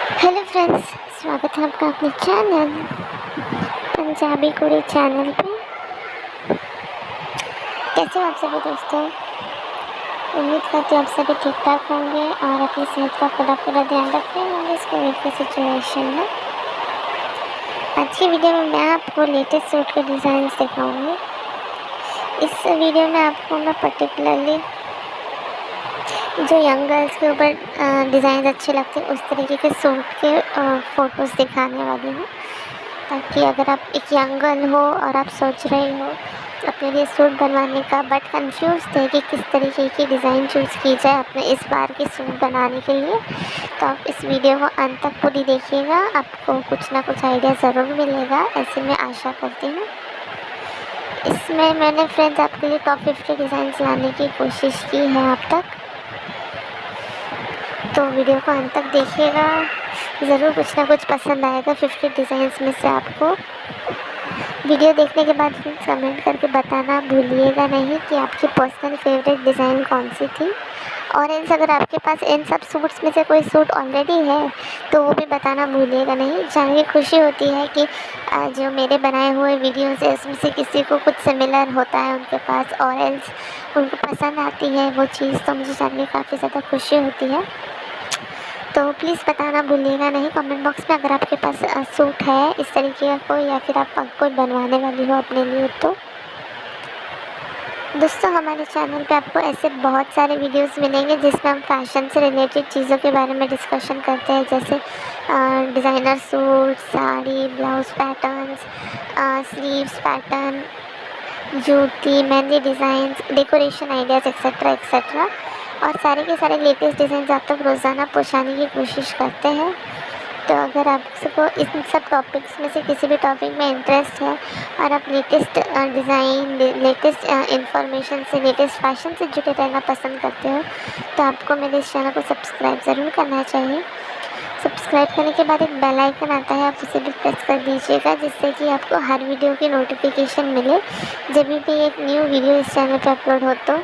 Hello friends, स्वागत है आपका अपने चैनल पंजाबी कुड़ी चैनल पे। कैसे हो आप सभी दोस्तों? उम्मीद करती हूँ आप सभी ठीक ठाक होंगे और अपनी सेहत का पूरा ध्यान रख रहे होंगे इस कोविड की सिचुएशन में। आज की वीडियो में मैं आपको लेटेस्ट सूट के डिज़ाइन दिखाऊंगी। इस वीडियो में आपको मैं पर्टिकुलरली जो यंग गर्ल्स के ऊपर डिज़ाइन अच्छे लगते हैं उस तरीके के सूट के फ़ोटोज़ दिखाने वाली हूँ, ताकि अगर आप एक यंग गर्ल हो और आप सोच रहे हो अपने लिए सूट बनवाने का बट कंफ्यूज थे कि किस तरीके की डिज़ाइन चूज़ की जाए अपने इस बार के सूट बनाने के लिए, तो आप इस वीडियो को अंत तक पूरी देखिएगा। आपको कुछ ना कुछ आइडिया ज़रूर मिलेगा, ऐसी मैं आशा करती हूँ। इसमें मैंने फ्रेंड्स आपके लिए टॉप 50 डिज़ाइंस लाने की कोशिश की है अब तक, तो वीडियो को अंत तक देखिएगा, ज़रूर कुछ ना कुछ पसंद आएगा 50 डिज़ाइंस में से आपको। वीडियो देखने के बाद फ्रेंड्स कमेंट करके बताना भूलिएगा नहीं कि आपकी पर्सनल फेवरेट डिज़ाइन कौन सी थी। और अगर आपके पास इन सब सूट्स में से कोई सूट ऑलरेडी है तो वो भी बताना भूलिएगा नहीं। जान के खुशी होती है कि जो मेरे बनाए हुए वीडियोस है उसमें से किसी को कुछ सिमिलर होता है उनके पास और एल्स उनको पसंद आती है वो चीज़, तो मुझे जान के काफ़ी ज़्यादा खुशी होती है। तो प्लीज़ बताना भूलिएगा नहीं कमेंट बॉक्स में अगर आपके पास सूट है इस तरीके का कोई, या फिर आप कोई बनवाने वाली हो अपने लिए। तो दोस्तों, हमारे चैनल पे आपको ऐसे बहुत सारे वीडियोस मिलेंगे जिसमें हम फैशन से रिलेटेड चीज़ों के बारे में डिस्कशन करते हैं, जैसे designer suit, sari, blouse patterns, sleeves pattern, जूती, mehndi designs, decoration ideas et cetera et cetera. और सारे के सारे लेटेस्ट डिज़ाइन आप तक रोज़ाना पहुँचाने की कोशिश करते हैं। तो अगर आपको इन सब टॉपिक्स में से किसी भी टॉपिक में इंटरेस्ट है और आप लेटेस्ट डिज़ाइन, लेटेस्ट इंफॉर्मेशन से, लेटेस्ट फैशन से जुड़े रहना पसंद करते हो तो आपको मेरे इस चैनल को सब्सक्राइब ज़रूर करना चाहिए। सब्सक्राइब करने के बाद एक बेल आइकन आता है, आप उसे भी प्रेस कर दीजिएगा, जिससे कि आपको हर वीडियो की नोटिफिकेशन मिले जब भी एक न्यू वीडियो इस चैनल पर अपलोड हो। तो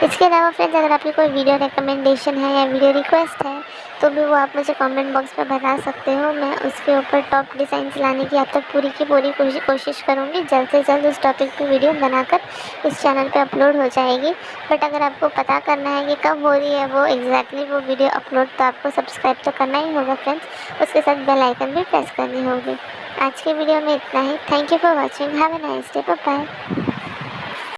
इसके अलावा फ्रेंड्स अगर आपकी कोई वीडियो रिकमेंडेशन है या वीडियो रिक्वेस्ट है तो भी वो आप मुझे कमेंट बॉक्स में बता सकते हो। मैं उसके ऊपर टॉप डिज़ाइंस लाने की आप तक पूरी की पूरी कोशिश करूँगी। जल्द से जल्द उस टॉपिक पे वीडियो बनाकर इस चैनल पे अपलोड हो जाएगी। बट अगर आपको पता करना है कि कब हो रही है वो एग्जैक्टली वो वीडियो अपलोड, तो आपको सब्सक्राइब तो करना ही होगा फ्रेंड्स, उसके साथ बेल आइकन भी प्रेस करनी होगी। आज के वीडियो में इतना ही। Thank you for watching. Have a nice day. Bye bye.